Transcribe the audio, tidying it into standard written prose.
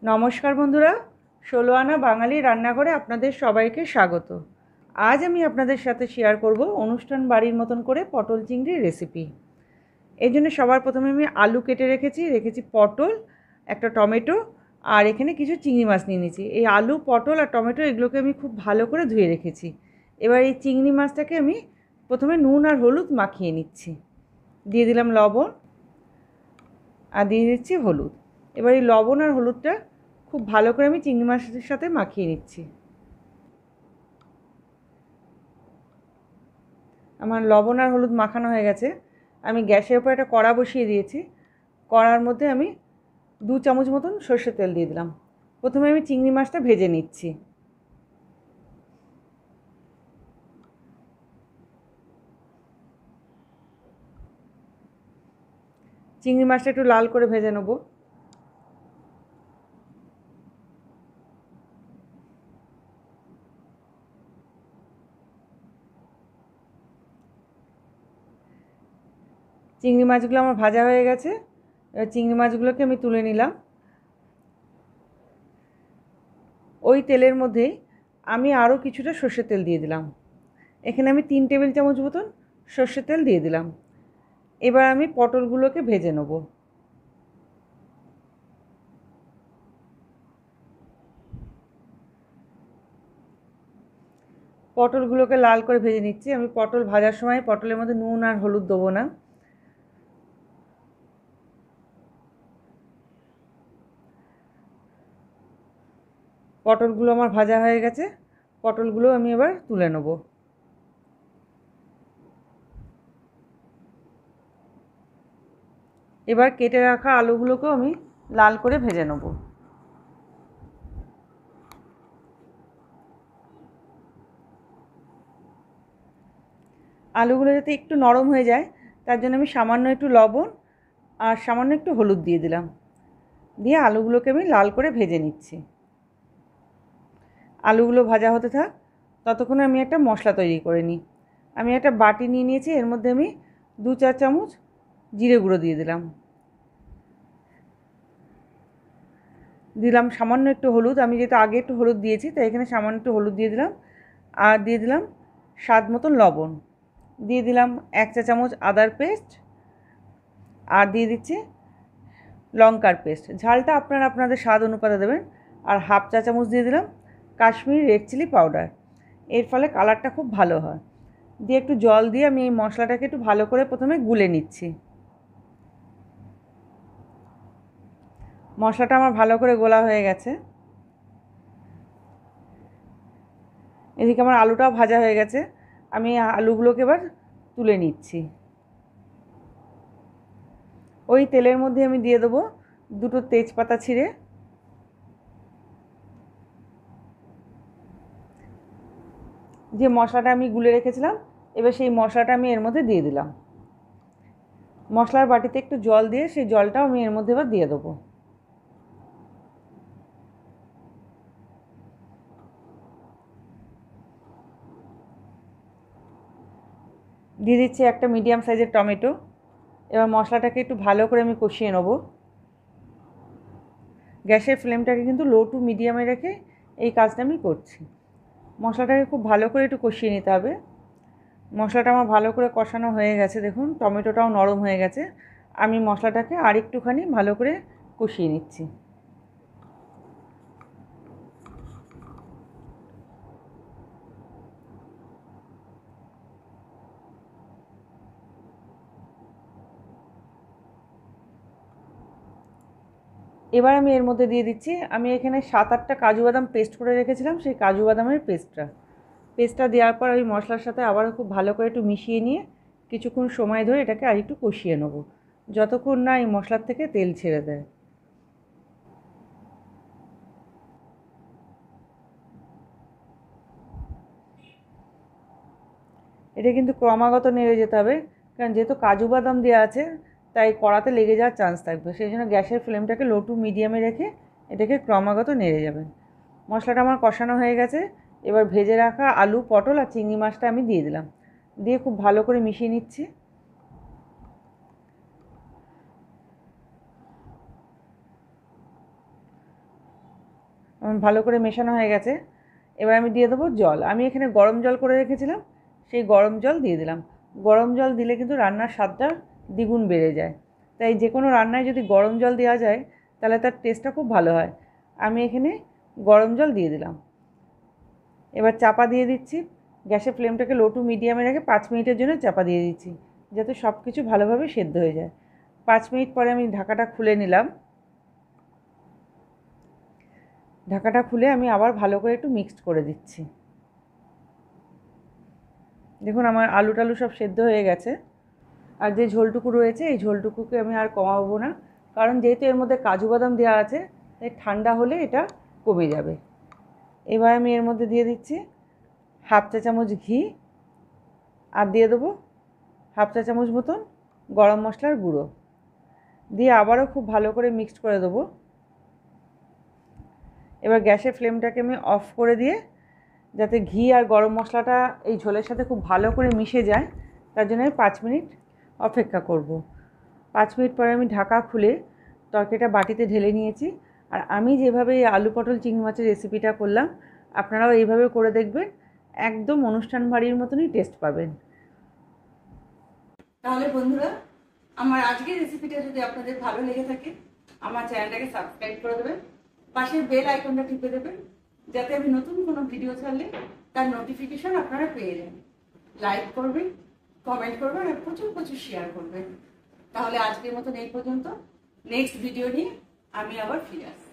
নমস্কার বন্ধুরা, ১৬ আনা বাঙালি রান্নাঘরে আপনাদের সবাইকে স্বাগত। আজ আমি আপনাদের সাথে শেয়ার করব অনুষ্ঠান বাড়ির মতন করে পটল চিংড়ির রেসিপি। এই জন্য সবার প্রথমে আমি আলু কেটে রেখেছি পটল, একটা টমেটো আর এখানে কিছু চিংড়ি মাছ নিয়ে নিয়েছি। এই আলু, পটল আর টমেটো এগুলোকে আমি খুব ভালো করে ধুয়ে রেখেছি। এবার এই চিংড়ি মাছটাকে আমি প্রথমে নুন আর হলুদ মাখিয়ে নিচ্ছি। দিয়ে দিলাম লবণ আর দিয়ে দিচ্ছি হলুদ। এবার এই লবণ আর হলুদটা খুব ভালো করে আমি চিংড়ি মাছের সাথে মাখিয়ে নিচ্ছি। আমার লবণ আর হলুদ মাখানো হয়ে গেছে। আমি গ্যাসের উপর একটা কড়া বসিয়ে দিয়েছি। কড়ার মধ্যে আমি 2 চামচ মতন সর্ষের তেল দিয়ে দিলাম। প্রথমে আমি চিংড়ি মাছটা ভেজে নিচ্ছি। চিংড়ি মাছটা একটু লাল করে ভেজে নেব। চিংড়ি মাছগুলো আমার ভাজা হয়ে গেছে। এবার চিংড়ি মাছগুলোকে আমি তুলে নিলাম। ওই তেলের মধ্যেই আমি আরও কিছুটা সর্ষের তেল দিয়ে দিলাম। এখানে আমি 3 টেবিল চামচ মতন সর্ষের তেল দিয়ে দিলাম। এবার আমি পটলগুলোকে ভেজে নেব। পটলগুলোকে লাল করে ভেজে নিচ্ছি। আমি পটল ভাজার সময় পটলের মধ্যে নুন আর হলুদ দেবো না। পটলগুলো আমার ভাজা হয়ে গেছে। পটলগুলো আমি এবার তুলে নেব। এবার কেটে রাখা আলুগুলোকেও আমি লাল করে ভেজে নেব। আলুগুলো যাতে একটু নরম হয়ে যায় তার জন্য আমি সামান্য একটু লবণ আর সামান্য একটু হলুদ দিয়ে দিলাম। দিয়ে আলুগুলোকে আমি লাল করে ভেজে নিচ্ছি। আলুগুলো ভাজা হতে থাক, ততক্ষণে আমি একটা মশলা তৈরি করে নিই। আমি একটা বাটি নিয়ে নিয়েছি। এর মধ্যে আমি 2-4 চামচ জিরে গুঁড়ো দিয়ে দিলাম। দিলাম সামান্য একটু হলুদ। আমি যেহেতু আগে একটু হলুদ দিয়েছি তাই এখানে সামান্য একটু হলুদ দিয়ে দিলাম। আর দিয়ে দিলাম স্বাদ মতন লবণ। দিয়ে দিলাম 1 চা চামচ আদার পেস্ট। আর দিয়ে দিচ্ছি লঙ্কার পেস্ট। ঝালটা আপনারা আপনাদের স্বাদ অনুপাতে দেবেন। আর 1/2 চা চামচ দিয়ে দিলাম কাশ্মীরি রেড চিলি পাউডার। এর ফলে কালারটা খুব ভালো হয়। দিয়ে একটু জল দিয়ে আমি এই মশলাটাকে একটু ভালো করে প্রথমে গুলে নিচ্ছি। মশলাটা আমার ভালো করে গোলা হয়ে গেছে। এদিকে আমার আলুটাও ভাজা হয়ে গেছে। আমি আলুগুলোকে এবার তুলে নিচ্ছি। ওই তেলের মধ্যে আমি দিয়ে দেবো 2টো তেজপাতা ছিঁড়ে। যে মশলাটা আমি গুলে রেখেছিলাম এবার সেই মশলাটা আমি এর মধ্যে দিয়ে দিলাম। মশলার বাটিতে একটু জল দিয়ে সেই জলটাও আমি এর মধ্যে এবার দিয়ে দেবো। দিয়ে দিচ্ছি একটা মিডিয়াম সাইজের টমেটো। এবার মশলাটাকে একটু ভালো করে আমি কষিয়ে নেব। গ্যাসের ফ্লেমটাকে কিন্তু লো টু মিডিয়ামে রেখে এই কাজটা আমি করছি। মশলাটাকে খুব ভালো করে একটু কষিয়ে নিতে হবে। মশলাটা আমার ভালো করে কষানো হয়ে গেছে। দেখুন টমেটোটাও নরম হয়ে গেছে। আমি মশলাটাকে আর একটুখানি ভালো করে কষিয়ে নিচ্ছি। এবার আমি এর মধ্যে দিয়ে দিচ্ছি, আমি এখানে 7-8টা কাজু বাদাম পেস্ট করে রেখেছিলাম, সেই কাজু বাদামের পেস্টটা দেওয়ার পর ওই মশলার সাথে আবারও খুব ভালো করে একটু মিশিয়ে নিয়ে কিছুক্ষণ সময় ধরে এটাকে আর একটু কষিয়ে নেব, যতক্ষণ না এই মশলার থেকে তেল ছেড়ে দেয়। এটা কিন্তু ক্রমাগত নেড়ে যেতে হবে, কারণ যেহেতু কাজু বাদাম দেওয়া আছে তাই কড়াতে লেগে যাওয়ার চান্স থাকবে। সেই জন্য গ্যাসের ফ্লেমটাকে লো টু মিডিয়ামে রেখে এটাকে ক্রমাগত নেড়ে যাবেন। মশলাটা আমার কষানো হয়ে গেছে। এবার ভেজে রাখা আলু, পটল আর চিংড়ি মাছটা আমি দিয়ে দিলাম। দিয়ে খুব ভালো করে মিশিয়ে নিচ্ছি। ভালো করে মেশানো হয়ে গেছে। এবার আমি দিয়ে দেবো জল। আমি এখানে গরম জল করে রেখেছিলাম, সেই গরম জল দিয়ে দিলাম। গরম জল দিলে কিন্তু রান্নার স্বাদটা দ্বিগুণ বেড়ে যায়। তাই যে কোনো রান্নায় যদি গরম জল দেওয়া যায় তাহলে তার টেস্টটা খুব ভালো হয়। আমি এখানে গরম জল দিয়ে দিলাম। এবার চাপা দিয়ে দিচ্ছি। গ্যাসের ফ্লেমটাকে লো টু মিডিয়ামে রেখে 5 মিনিটের জন্য চাপা দিয়ে দিচ্ছি, যাতে সব কিছু ভালোভাবে সেদ্ধ হয়ে যায়। 5 মিনিট পরে আমি ঢাকাটা খুলে নিলাম। ঢাকাটা খুলে আমি আবার ভালো করে একটু মিক্সড করে দিচ্ছি। দেখুন আমার আলু টালু সব সেদ্ধ হয়ে গেছে। আর যে ঝোলটুকু রয়েছে এই ঝোলটুকুকে আমি আর কমাবো না, কারণ যেহেতু এর মধ্যে কাজু বাদাম দেওয়া আছে তাই ঠান্ডা হলে এটা কমে যাবে। এবার আমি এর মধ্যে দিয়ে দিচ্ছি হাফ চা চামচ ঘি, আর দিয়ে দেবো হাফ চা চামচ মতন গরম মশলার গুঁড়ো দিয়ে আবারও খুব ভালো করে মিক্সড করে দেবো। এবার গ্যাসের ফ্লেমটাকে আমি অফ করে দিয়ে, যাতে ঘি আর গরম মশলাটা এই ঝোলের সাথে খুব ভালো করে মিশে যায়, তার জন্য আমি 5 মিনিট অপেক্ষা করব। 5 মিনিট পরে আমি ঢাকা খুলে তরকারিটা বাটিতে ঢেলে নিয়েছি। আর আমি যেভাবে এই আলু পটল চিংড়ি মাছের রেসিপিটা করলাম, আপনারাও এইভাবে করে দেখবেন, একদম অনুষ্ঠান বাড়ির মতনই টেস্ট পাবেন। তাহলে বন্ধুরা, আমার আজকের রেসিপিটা যদি আপনাদের ভালো লেগে থাকে, আমার চ্যানেলটাকে সাবস্ক্রাইব করে দেবেন, পাশের বেল আইকনটা টিপে দেবেন, যাতে আমি নতুন কোনো ভিডিও ছাড়লে তার নোটিফিকেশন আপনারা পেয়ে যান। লাইক করবেন, কমেন্ট করবেন আর প্রচুর প্রচুর শেয়ার করবেন। তাহলে আজকের মতন এই পর্যন্ত। নেক্সট ভিডিও নিয়ে আমি আবার ফিরে আসছি।